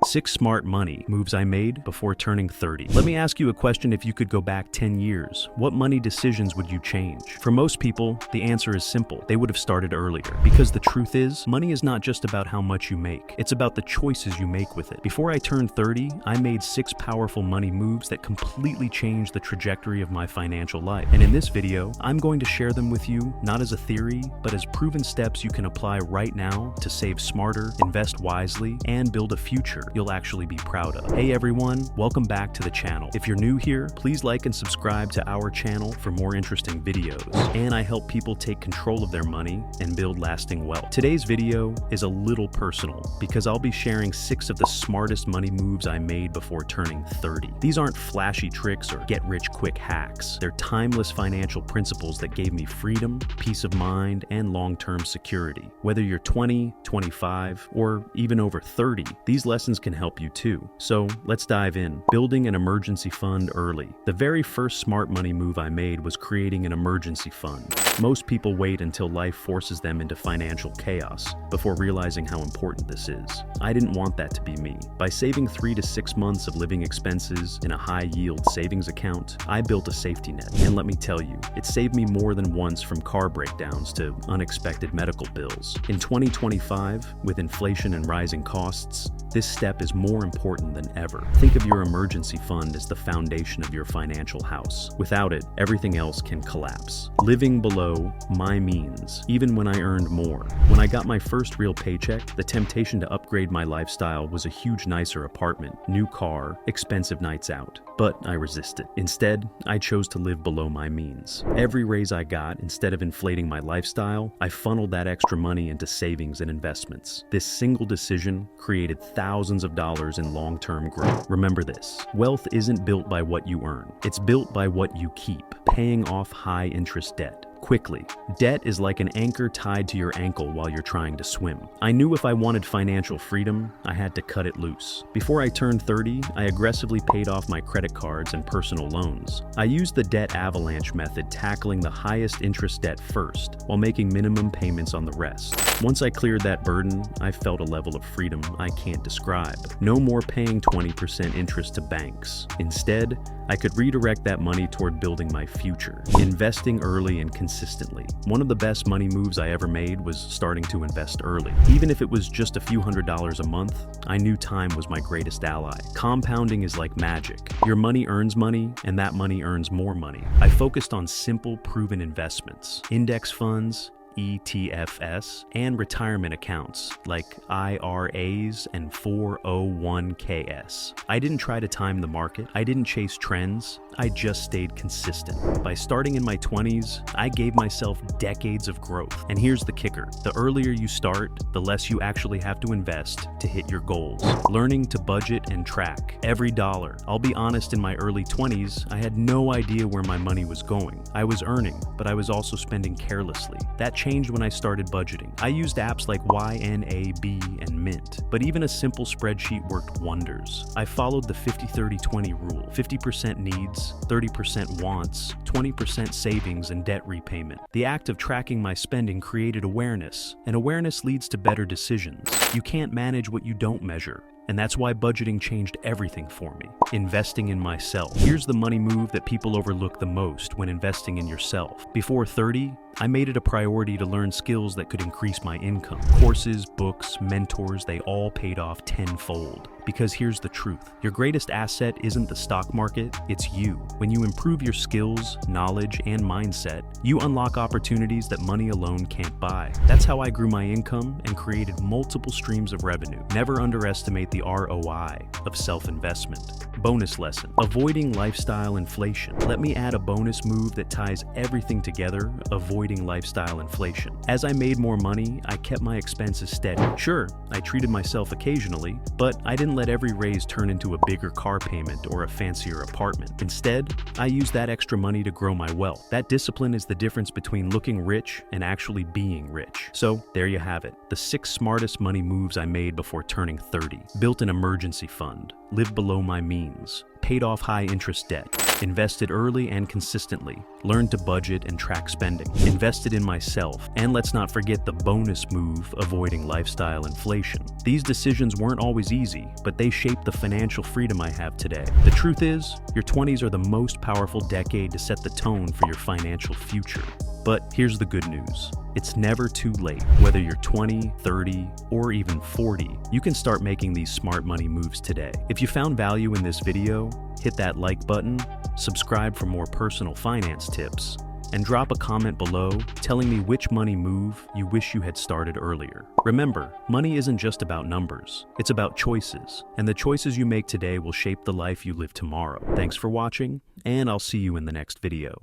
6 smart money moves I made before turning 30. Let me ask you a question. If you could go back 10 years, what money decisions would you change? For most people, the answer is simple. They would have started earlier. Because the truth is, money is not just about how much you make. It's about the choices you make with it. Before I turned 30, I made 6 powerful money moves that completely changed the trajectory of my financial life. And in this video, I'm going to share them with you, not as a theory, but as proven steps you can apply right now to save smarter, invest wisely, and build a future you'll actually be proud of. Hey everyone, welcome back to the channel. If you're new here, please like and subscribe to our channel for more interesting videos. And I help people take control of their money and build lasting wealth. Today's video is a little personal because I'll be sharing 6 of the smartest money moves I made before turning 30. These aren't flashy tricks or get-rich-quick hacks. They're timeless financial principles that gave me freedom, peace of mind, and long-term security. Whether you're 20, 25, or even over 30, these lessons can help you too. So let's dive in. Building an emergency fund early. The very first smart money move I made was creating an emergency fund. Most people wait until life forces them into financial chaos before realizing how important this is. I didn't want that to be me. By saving 3 to 6 months of living expenses in a high-yield savings account, I built a safety net. And let me tell you, it saved me more than once from car breakdowns to unexpected medical bills. In 2025, with inflation and rising costs, this step is more important than ever. Think of your emergency fund as the foundation of your financial house. Without it, everything else can collapse. Living below my means, even when I earned more. When I got my first real paycheck, the temptation to upgrade my lifestyle was a huge, nicer apartment, new car, expensive nights out. But I resisted. Instead, I chose to live below my means. Every raise I got, instead of inflating my lifestyle, I funneled that extra money into savings and investments. This single decision created thousands of dollars in long-term growth. Remember this, wealth isn't built by what you earn. It's built by what you keep, paying off high-interest debt quickly. Debt is like an anchor tied to your ankle while you're trying to swim. I knew if I wanted financial freedom, I had to cut it loose. Before I turned 30, I aggressively paid off my credit cards and personal loans. I used the debt avalanche method, tackling the highest interest debt first, while making minimum payments on the rest. Once I cleared that burden, I felt a level of freedom I can't describe. No more paying 20% interest to banks. Instead, I could redirect that money toward building my future, investing early and consistently. One of the best money moves I ever made was starting to invest early. Even if it was just a few $100s a month, I knew time was my greatest ally. Compounding is like magic. Your money earns money, and that money earns more money. I focused on simple, proven investments, index funds, ETFs, and retirement accounts like IRAs and 401ks. I didn't try to time the market. I didn't chase trends. I just stayed consistent. By starting in my 20s, I gave myself decades of growth. And here's the kicker. The earlier you start, the less you actually have to invest to hit your goals. Learning to budget and track every dollar. I'll be honest, in my early 20s, I had no idea where my money was going. I was earning, but I was also spending carelessly. That changed when I started budgeting. I used apps like YNAB and Mint, but even a simple spreadsheet worked wonders. I followed the 50-30-20 rule. 50% needs, 30% wants, 20% savings and debt repayment. The act of tracking my spending created awareness, and awareness leads to better decisions. You can't manage what you don't measure. And that's why budgeting changed everything for me. Investing in myself. Here's the money move that people overlook the most when investing in yourself. Before 30, I made it a priority to learn skills that could increase my income. Courses, books, mentors, they all paid off tenfold. Because here's the truth. Your greatest asset isn't the stock market, it's you. When you improve your skills, knowledge, and mindset, you unlock opportunities that money alone can't buy. That's how I grew my income and created multiple streams of revenue. Never underestimate the ROI of self-investment. Bonus lesson, avoiding lifestyle inflation. Let me add a bonus move that ties everything together, avoiding lifestyle inflation. As I made more money, I kept my expenses steady. Sure, I treated myself occasionally, but I didn't let every raise turn into a bigger car payment or a fancier apartment. Instead, I used that extra money to grow my wealth. That discipline is the difference between looking rich and actually being rich. So there you have it, the 6 smartest money moves I made before turning 30. Built an emergency fund, lived below my means, paid off high-interest debt, invested early and consistently, learned to budget and track spending, invested in myself, and let's not forget the bonus move, avoiding lifestyle inflation. These decisions weren't always easy, but they shaped the financial freedom I have today. The truth is, your 20s are the most powerful decade to set the tone for your financial future. But here's the good news. It's never too late. Whether you're 20, 30, or even 40, you can start making these smart money moves today. If you found value in this video, hit that like button, subscribe for more personal finance tips, and drop a comment below telling me which money move you wish you had started earlier. Remember, money isn't just about numbers. It's about choices, and the choices you make today will shape the life you live tomorrow. Thanks for watching, and I'll see you in the next video.